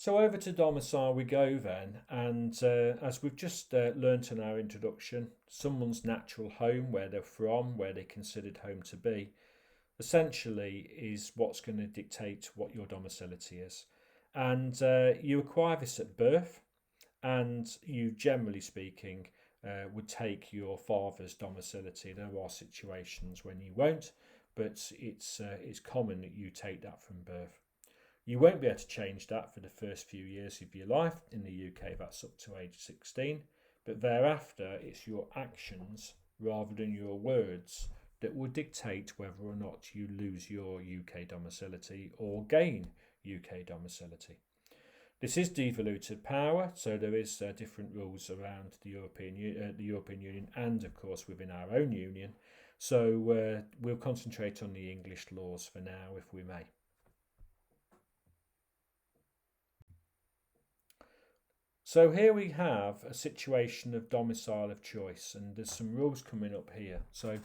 So over to domicile we go then, and as we've just learnt in our introduction, someone's natural home, where they're from, where they considered home to be, essentially is what's going to dictate what your domicility is. And you acquire this at birth, and you, generally speaking, would take your father's domicility. There are situations when you won't, but it's common that you take that from birth. You won't be able to change that for the first few years of your life. In the UK, that's up to age 16. But thereafter, it's your actions rather than your words that will dictate whether or not you lose your UK domicility or gain UK domicility. This is devoluted power, so there is different rules around the European Union and, of course, within our own union. So we'll concentrate on the English laws for now, if we may. So here we have a situation of domicile of choice, and there's some rules coming up here. So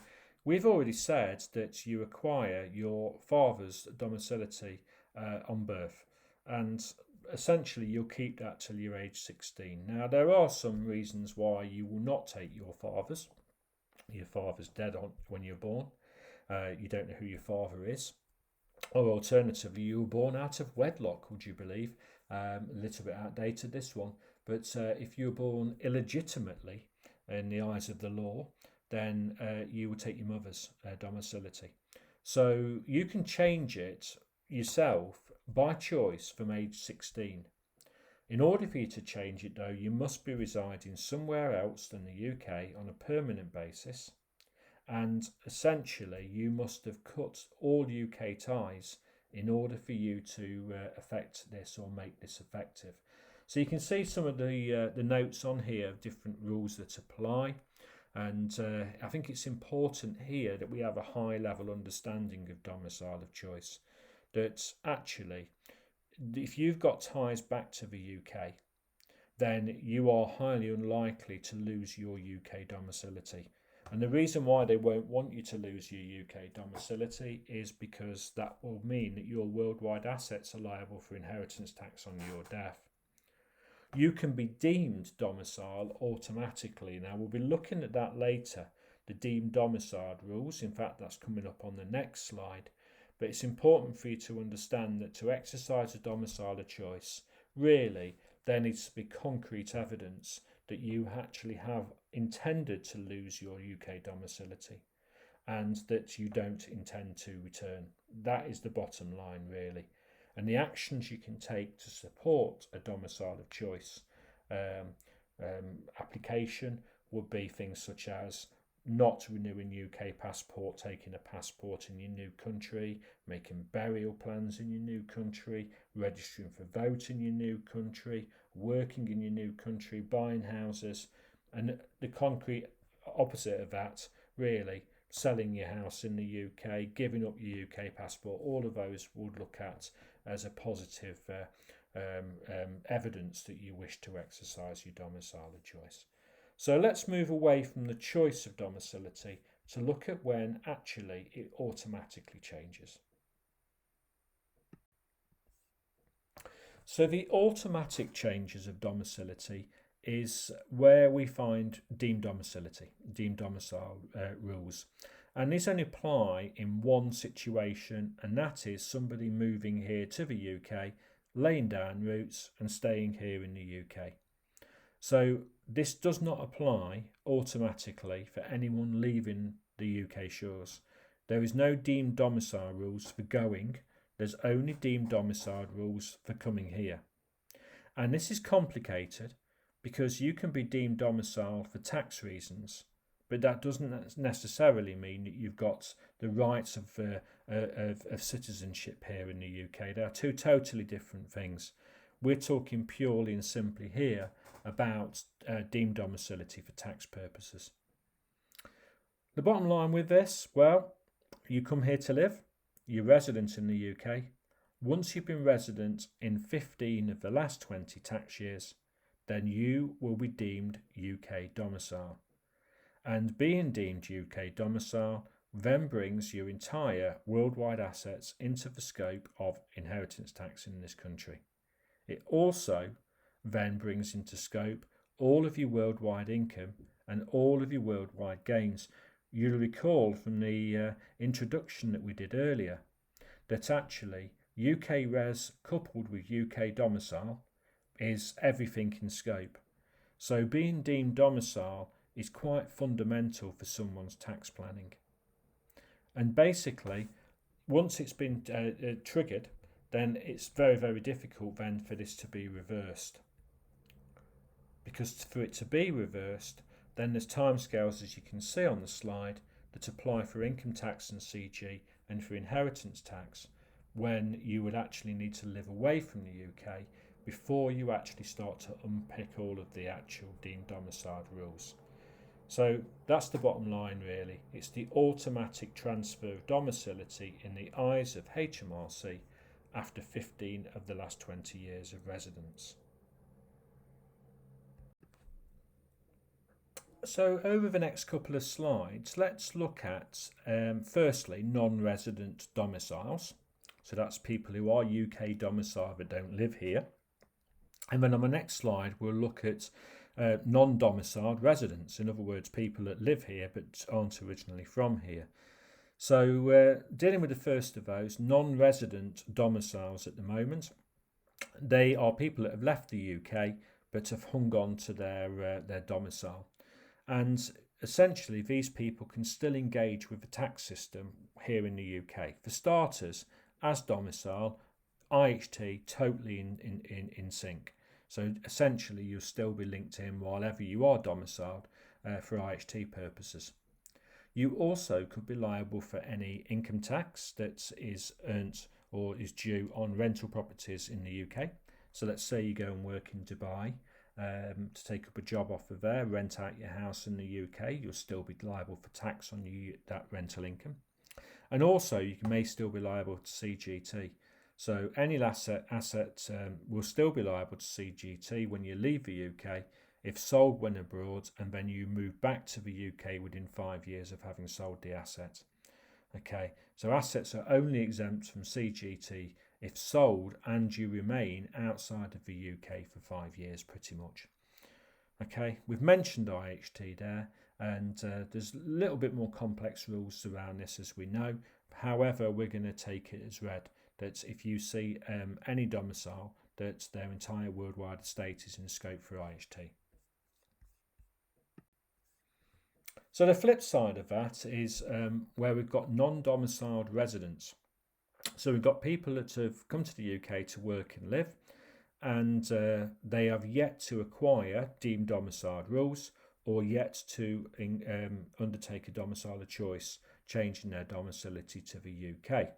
we've already said that you acquire your father's domicility on birth, and essentially you'll keep that till you're age 16. Now there are some reasons why you will not take your father's. Your father's dead when you're born. You don't know who your father is. Or alternatively, you were born out of wedlock, would you believe? A little bit outdated, this one. But if you were born illegitimately in the eyes of the law, then you would take your mother's domicility. So you can change it yourself by choice from age 16. In order for you to change it, though, you must be residing somewhere else than the UK on a permanent basis. And essentially, you must have cut all UK ties in order for you to affect this or make this effective. So you can see some of the notes on here of different rules that apply. And I think it's important here that we have a high level understanding of domicile of choice. That actually, if you've got ties back to the UK, then you are highly unlikely to lose your UK domicility. And the reason why they won't want you to lose your UK domicility is because that will mean that your worldwide assets are liable for inheritance tax on your death. You can be deemed domicile automatically. Now we'll be looking at that later, the deemed domiciled rules. In fact, that's coming up on the next slide. But it's important for you to understand that to exercise a domicile of choice, really, there needs to be concrete evidence that you actually have intended to lose your UK domicility and that you don't intend to return. That is the bottom line, really. And the actions you can take to support a domicile of choice application would be things such as not renewing UK passport, taking a passport in your new country, making burial plans in your new country, registering for vote in your new country, working in your new country, buying houses, and the concrete opposite of that, really, selling your house in the UK, giving up your UK passport. All of those would look at as a positive evidence that you wish to exercise your domicile of choice. So let's move away from the choice of domicility to look at when actually it automatically changes. So the automatic changes of domicility is where we find deemed domicility, deemed domicile rules. And these only apply in one situation, and that is somebody moving here to the UK, laying down roots and staying here in the UK. So this does not apply automatically for anyone leaving the UK shores. There is no deemed domicile rules for going. There's only deemed domiciled rules for coming here. And this is complicated because you can be deemed domiciled for tax reasons, but that doesn't necessarily mean that you've got the rights of citizenship here in the UK. They are two totally different things. We're talking purely and simply here about deemed domicility for tax purposes. The bottom line with this, well, you come here to live, you're resident in the UK. Once you've been resident in 15 of the last 20 tax years, then you will be deemed UK domicile. And being deemed UK domicile then brings your entire worldwide assets into the scope of inheritance tax in this country. It also then brings into scope all of your worldwide income and all of your worldwide gains. You'll recall from the introduction that we did earlier that actually UK res coupled with UK domicile is everything in scope. So being deemed domicile is quite fundamental for someone's tax planning. And basically, once it's been triggered, then it's very, very difficult then for this to be reversed. Because for it to be reversed, then there's timescales, as you can see on the slide, that apply for income tax and CG and for inheritance tax, when you would actually need to live away from the UK before you actually start to unpick all of the actual deemed domiciled rules. So that's the bottom line really. It's the automatic transfer of domicility in the eyes of HMRC after 15 of the last 20 years of residence. So over the next couple of slides, let's look at firstly non-resident domiciles. So that's people who are UK domiciled but don't live here. And then on the next slide, we'll look at non-domiciled residents. In other words, people that live here but aren't originally from here. So dealing with the first of those, non-resident domiciles at the moment, they are people that have left the UK but have hung on to their domicile. And essentially, these people can still engage with the tax system here in the UK. For starters, as domicile, IHT totally in sync. So essentially, you'll still be linked in while you are domiciled for IHT purposes. You also could be liable for any income tax that is earned or is due on rental properties in the UK. So let's say you go and work in Dubai to take up a job offer there, rent out your house in the UK, you'll still be liable for tax on that rental income. And also you may still be liable to CGT. So any asset will still be liable to CGT when you leave the UK if sold when abroad and then you move back to the UK within 5 years of having sold the asset. Okay, so assets are only exempt from CGT if sold and you remain outside of the UK for 5 years pretty much. Okay, we've mentioned IHT there, and there's a little bit more complex rules around this as we know. However, we're going to take it as read that if you see any domicile, that their entire worldwide estate is in scope for IHT. So the flip side of that is where we've got non-domiciled residents. So we've got people that have come to the UK to work and live, and they have yet to acquire deemed domiciled rules or yet to undertake a domicile of choice, changing their domicility to the UK.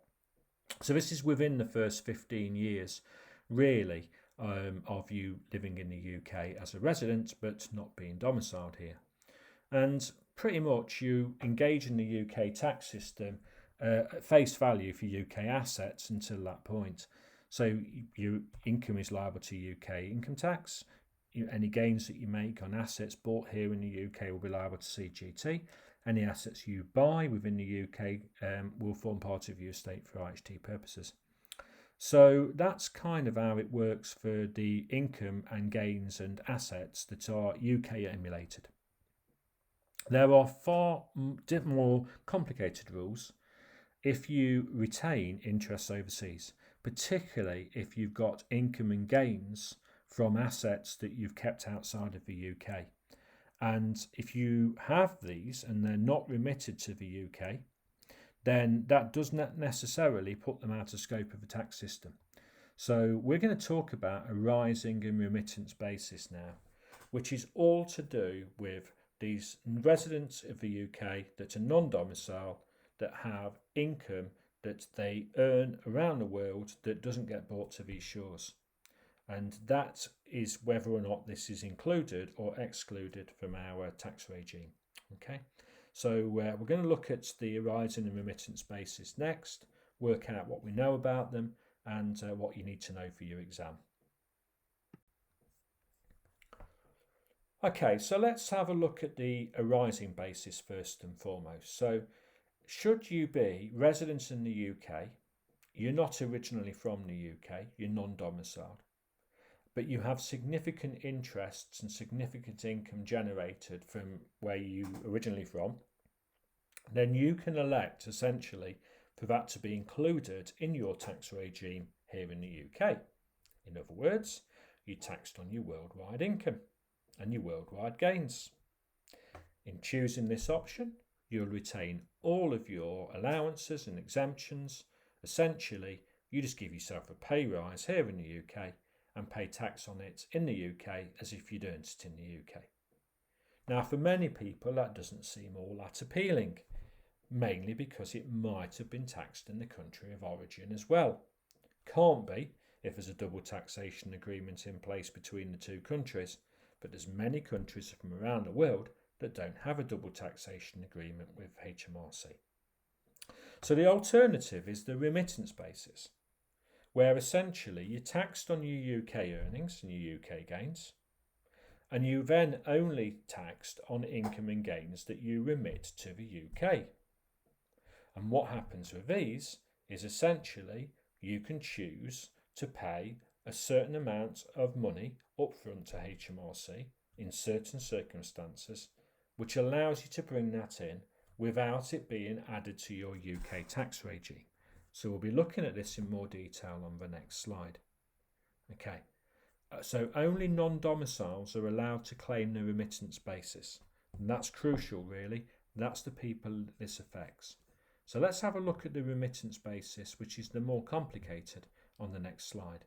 So this is within the first 15 years, really, of you living in the UK as a resident but not being domiciled here. And pretty much you engage in the UK tax system at face value for UK assets until that point. So your income is liable to UK income tax. Any gains that you make on assets bought here in the UK will be liable to CGT. Any assets you buy within the UK will form part of your estate for IHT purposes. So that's kind of how it works for the income and gains and assets that are UK emulated. There are far more complicated rules if you retain interests overseas, particularly if you've got income and gains from assets that you've kept outside of the UK. And if you have these and they're not remitted to the UK, then that does not necessarily put them out of scope of the tax system. So we're going to talk about a rising and remittance basis now, which is all to do with these residents of the UK that are non-domicile, that have income that they earn around the world that doesn't get brought to these shores. And that is whether or not this is included or excluded from our tax regime. Okay, so we're going to look at the arising and remittance basis next, work out what we know about them and what you need to know for your exam. Okay, so let's have a look at the arising basis first and foremost. So should you be resident in the UK, you're not originally from the UK, you're non-domiciled. but you have significant interests and significant income generated from where you originally from, then you can elect essentially for that to be included in your tax regime here in the UK. In other words, you're taxed on your worldwide income and your worldwide gains. In choosing this option, you'll retain all of your allowances and exemptions. Essentially, you just give yourself a pay rise here in the UK and pay tax on it in the UK as if you'd earned it in the UK. Now, for many people, that doesn't seem all that appealing, mainly because it might have been taxed in the country of origin as well. Can't be if there's a double taxation agreement in place between the two countries, but there's many countries from around the world that don't have a double taxation agreement with HMRC. So the alternative is the remittance basis, where essentially you're taxed on your UK earnings and your UK gains, and you then only taxed on income and gains that you remit to the UK. And what happens with these is essentially you can choose to pay a certain amount of money upfront to HMRC in certain circumstances, which allows you to bring that in without it being added to your UK tax regime. So we'll be looking at this in more detail on the next slide. Okay, so only non-domiciles are allowed to claim the remittance basis. And that's crucial, really. That's the people this affects. So let's have a look at the remittance basis, which is the more complicated, on the next slide.